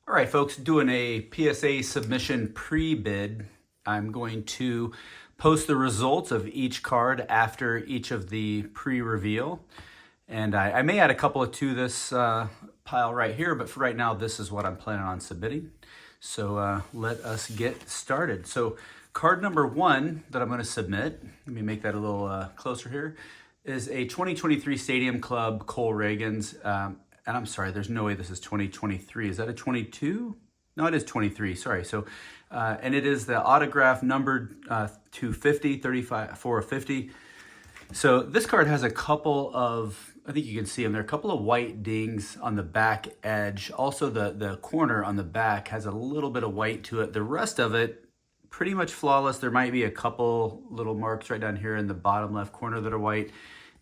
All right, folks, doing a PSA submission pre-bid. I'm going to post the results of each card after each of the pre-reveal. And I may add a couple to this pile right here, but for right now, this is what I'm planning on submitting. So let us get started. So card number one that I'm going to submit, let me make that a little closer here, is a 2023 Stadium Club Cole Ragans. And I'm sorry, there's no way this is 2023. Is that a 22? No, it is 23, sorry. So, and it is the autograph numbered 250, 35, 450. So this card has a couple of, I think you can see them there, a couple of white dings on the back edge. Also the corner on the back has a little bit of white to it. The rest of it, pretty much flawless. There might be a couple little marks right down here in the bottom left corner that are white.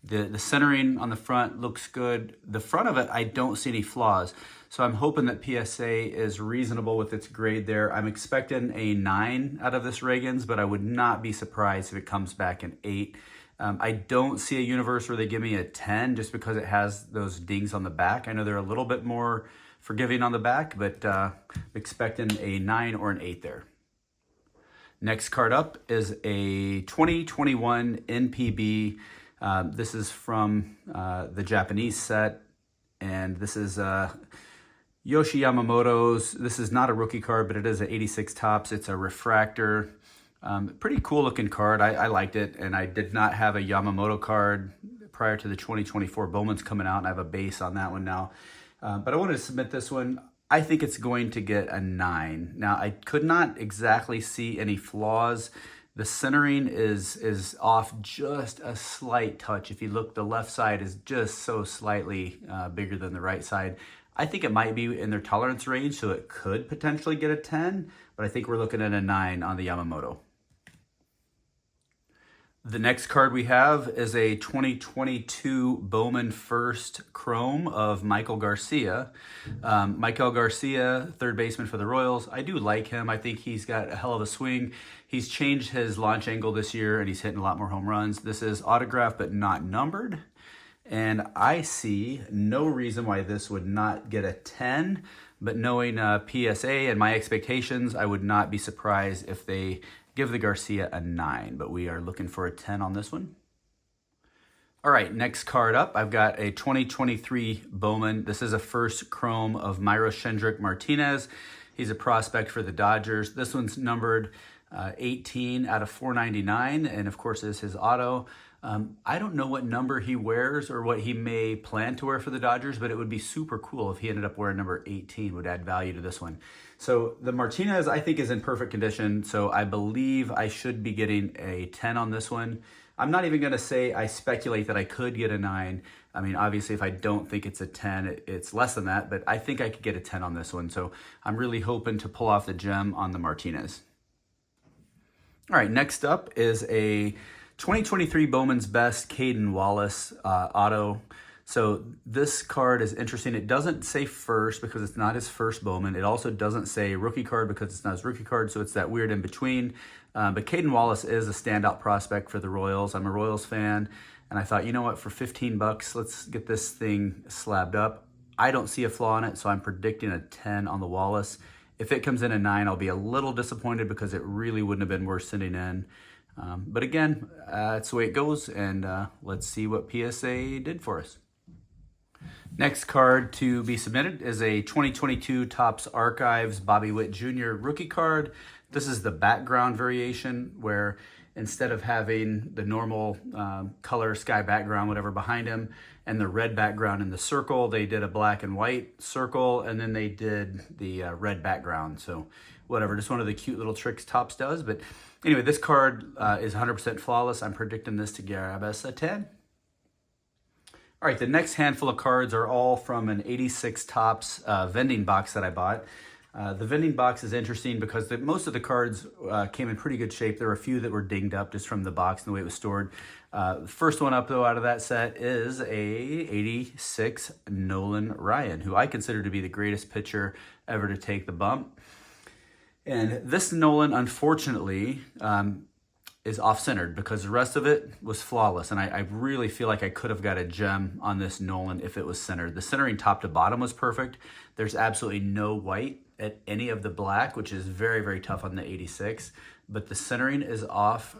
The centering on the front looks good. The front of it, I don't see any flaws. So I'm hoping that PSA is reasonable with its grade there. I'm expecting a 9 out of this Ragans, but I would not be surprised if it comes back an 8. I don't see a universe where they give me a 10 just because it has those dings on the back. I know they're a little bit more forgiving on the back, but expecting a 9 or an 8 there. Next card up is a 2021 NPB. This is from the Japanese set, and this is Yoshi Yamamoto's. This is not a rookie card, but it is an 86 tops. It's a refractor. Pretty cool looking card. I liked it, and I did not have a Yamamoto card prior to the 2024 Bowman's coming out, and I have a base on that one now. But I wanted to submit this one. I think it's going to get a 9. Now, I could not exactly see any flaws. The centering is off just a slight touch. If you look, the left side is just so slightly bigger than the right side. I think it might be in their tolerance range, so it could potentially get a 10, but I think we're looking at a 9 on the Yamamoto. The next card we have is a 2022 Bowman First Chrome of Maikel Garcia. Maikel Garcia, third baseman for the Royals. I do like him. I think he's got a hell of a swing. He's changed his launch angle this year, and he's hitting a lot more home runs. This is autographed but not numbered. And I see no reason why this would not get a 10. But knowing PSA and my expectations, I would not be surprised if they give the Garcia a 9, but we are looking for a 10 on this one. All right, next card up, I've got a 2023 Bowman. This is a first chrome of Myro Martinez. He's a prospect for the Dodgers. This one's numbered 18 out of 499, and of course is his auto. I don't know what number he wears or what he may plan to wear for the Dodgers, but it would be super cool if he ended up wearing number 18, would add value to this one. So the Martinez, I think, is in perfect condition, so I believe I should be getting a 10 on this one. I'm not even going to say I speculate that I could get a 9. I mean, obviously, if I don't think it's a 10, it's less than that, but I think I could get a 10 on this one, so I'm really hoping to pull off the gem on the Martinez. All right, next up is a 2023 Bowman's Best Caden Wallace auto. So this card is interesting. It doesn't say first because it's not his first Bowman. It also doesn't say rookie card because it's not his rookie card, so it's that weird in between. But Caden Wallace is a standout prospect for the Royals. I'm a Royals fan, and I thought, you know what, for 15 bucks, let's get this thing slabbed up. I don't see a flaw in it, so I'm predicting a 10 on the Wallace. If it comes in a 9, I'll be a little disappointed because it really wouldn't have been worth sending in. But again, that's the way it goes, and let's see what PSA did for us. Next card to be submitted is a 2022 Topps Archives Bobby Witt Jr. rookie card. This is the background variation where instead of having the normal color sky background, whatever, behind him, and the red background in the circle, they did a black and white circle, and then they did the red background. So whatever, just one of the cute little tricks Topps does. But anyway, this card is 100% flawless. I'm predicting this to grab us a 10. All right, the next handful of cards are all from an 86 Topps vending box that I bought. The vending box is interesting because most of the cards came in pretty good shape. There were a few that were dinged up just from the box and the way it was stored. The first one up, though, out of that set is a 86 Nolan Ryan, who I consider to be the greatest pitcher ever to take the bump. And this Nolan, unfortunately, is off-centered because the rest of it was flawless. And I really feel like I could have got a gem on this Nolan if it was centered. The centering top to bottom was perfect. There's absolutely no white at any of the black, which is very, very tough on the 86, but the centering is off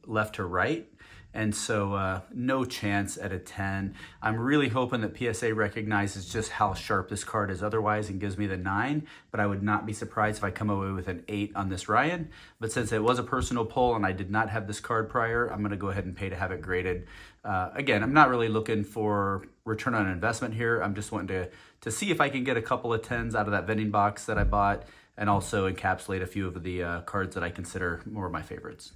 left to right. And so no chance at a 10. I'm really hoping that PSA recognizes just how sharp this card is otherwise and gives me the 9, but I would not be surprised if I come away with an 8 on this Ryan. But since it was a personal pull and I did not have this card prior, I'm gonna go ahead and pay to have it graded. Again, I'm not really looking for return on investment here. I'm just wanting to see if I can get a couple of 10s out of that vending box that I bought and also encapsulate a few of the cards that I consider more of my favorites.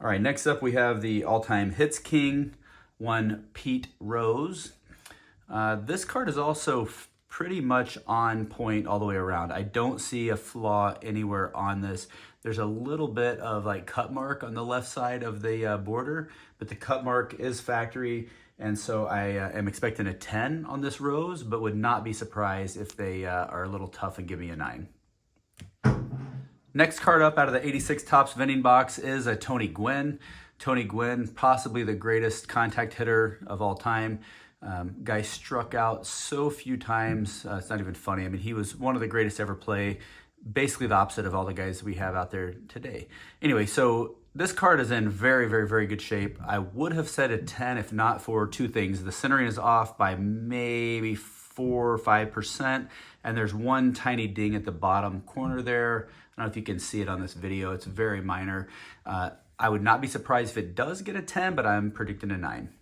All right, next up we have the all-time hits king, one Pete Rose. This card is also pretty much on point all the way around. I don't see a flaw anywhere on this. There's a little bit of like cut mark on the left side of the border, but the cut mark is factory, and so I am expecting a 10 on this Rose, but would not be surprised if they are a little tough and give me a 9. Next card up out of the 86 Topps vending box is a Tony Gwynn. Tony Gwynn, possibly the greatest contact hitter of all time. Guy struck out so few times, it's not even funny. I mean, he was one of the greatest to ever play, basically the opposite of all the guys we have out there today. Anyway, so this card is in very, very, very good shape. I would have said a 10 if not for two things. The centering is off by maybe 4 or 5%, and there's one tiny ding at the bottom corner there. I don't know if you can see it on this video. It's very minor. I would not be surprised if it does get a 10, but I'm predicting a 9.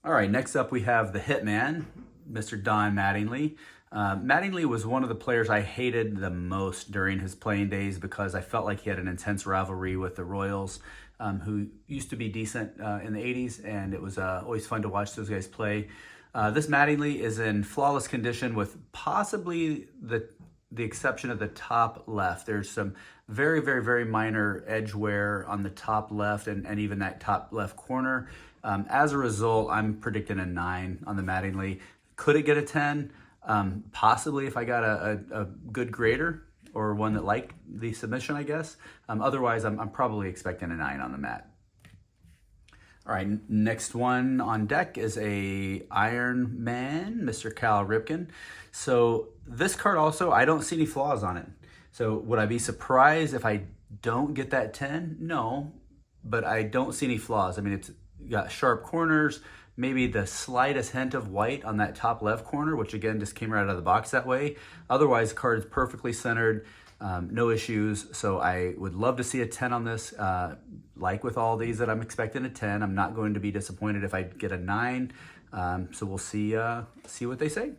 All right, next up we have the Hitman, Mr. Don Mattingly. Mattingly was one of the players I hated the most during his playing days because I felt like he had an intense rivalry with the Royals, who used to be decent in the 80s, and it was always fun to watch those guys play. This Mattingly is in flawless condition with possibly the exception of the top left. There's some very, very, very minor edge wear on the top left and even that top left corner. As a result, I'm predicting a 9 on the Mattingly. Could it get a 10? Possibly if I got a good grader or one that liked the submission, I guess. Otherwise, I'm probably expecting a 9 on the mat. All right, next one on deck is a Iron Man, Mr. Cal Ripken. So this card also, I don't see any flaws on it. So would I be surprised if I don't get that 10? No, but I don't see any flaws. I mean, it's got sharp corners, maybe the slightest hint of white on that top left corner, which again, just came right out of the box that way. Otherwise, the card is perfectly centered, no issues. So I would love to see a 10 on this. Like with all these that I'm expecting a 10, I'm not going to be disappointed if I get a 9. So we'll see what they say.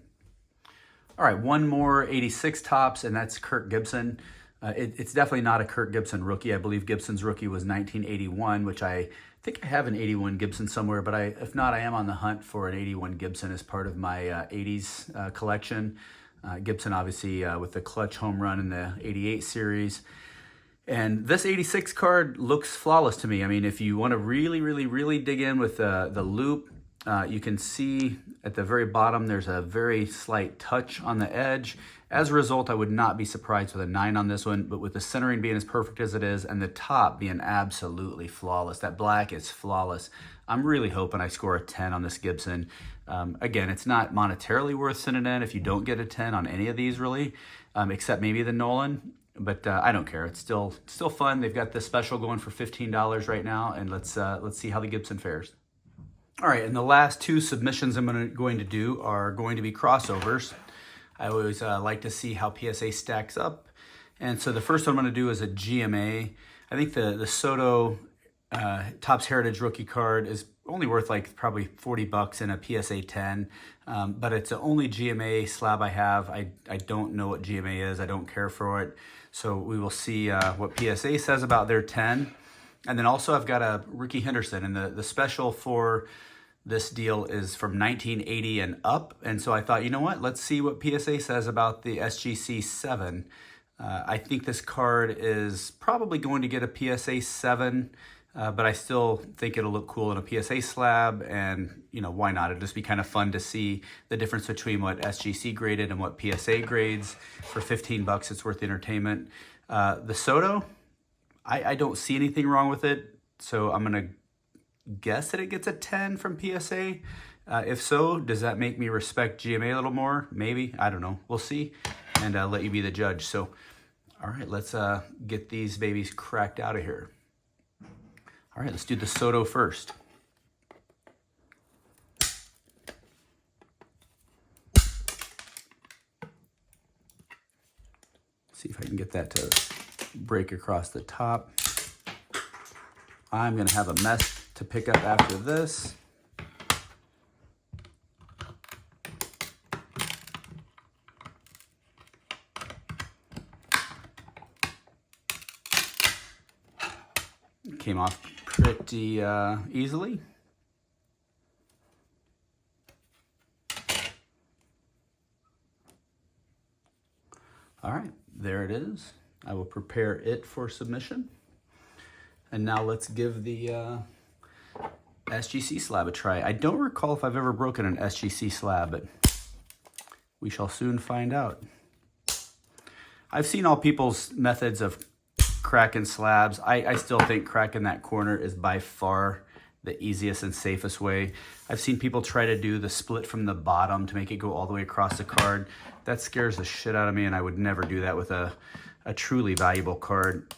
All right, one more 86 Topps, and that's Kirk Gibson. It's definitely not a Kirk Gibson rookie. I believe Gibson's rookie was 1981, which I think I have an 81 Gibson somewhere, but if not, I am on the hunt for an 81 Gibson as part of my 80s collection. Gibson, obviously, with the clutch home run in the 88 series. And this 86 card looks flawless to me. I mean, if you want to really, really, really dig in with the loop, you can see at the very bottom, there's a very slight touch on the edge. As a result, I would not be surprised with a 9 on this one, but with the centering being as perfect as it is and the top being absolutely flawless, that black is flawless. I'm really hoping I score a 10 on this Gibson. Again, it's not monetarily worth sending in if you don't get a 10 on any of these really, except maybe the Nolan. But I don't care. It's still fun. They've got this special going for $15 right now, and let's see how the Gibson fares. All right, and the last two submissions I'm going to do are going to be crossovers. I always like to see how PSA stacks up, and so the first one I'm going to do is a GMA. I think the Soto Topps Heritage rookie card is only worth like probably $40 in a PSA 10, but it's the only GMA slab I have. I don't know what GMA is. I don't care for it. So we will see what PSA says about their 10. And then also I've got a Rickey Henderson, and the special for this deal is from 1980 and up. And so I thought, you know what, let's see what PSA says about the SGC 7. I think this card is probably going to get a PSA 7, but I still think it'll look cool in a PSA slab, and you know, why not? It'll just be kind of fun to see the difference between what SGC graded and what PSA grades. For $15, it's worth the entertainment. The Soto, I don't see anything wrong with it, so I'm gonna guess that it gets a 10 from PSA. If so, does that make me respect GMA a little more? Maybe. I don't know. We'll see, and let you be the judge. So, all right, let's get these babies cracked out of here. All right, let's do the Soto first. See if I can get that to break across the top. I'm gonna have a mess to pick up after this. Came off pretty easily. All right, there it is. I will prepare it for submission. And now let's give the SGC slab a try. I don't recall if I've ever broken an SGC slab, but we shall soon find out. I've seen all people's methods of cracking slabs. I still think cracking that corner is by far the easiest and safest way. I've seen people try to do the split from the bottom to make it go all the way across the card. That scares the shit out of me, and I would never do that with a truly valuable card.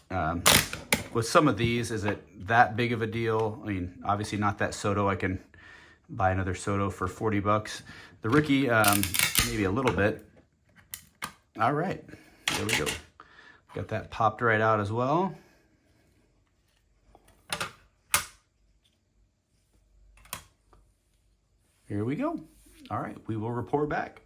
With some of these, is it that big of a deal? I mean, obviously not that Soto. I can buy another Soto for 40 bucks. The Rickey, maybe a little bit. All right, there we go. Got that popped right out as well. Here we go. All right, we will report back.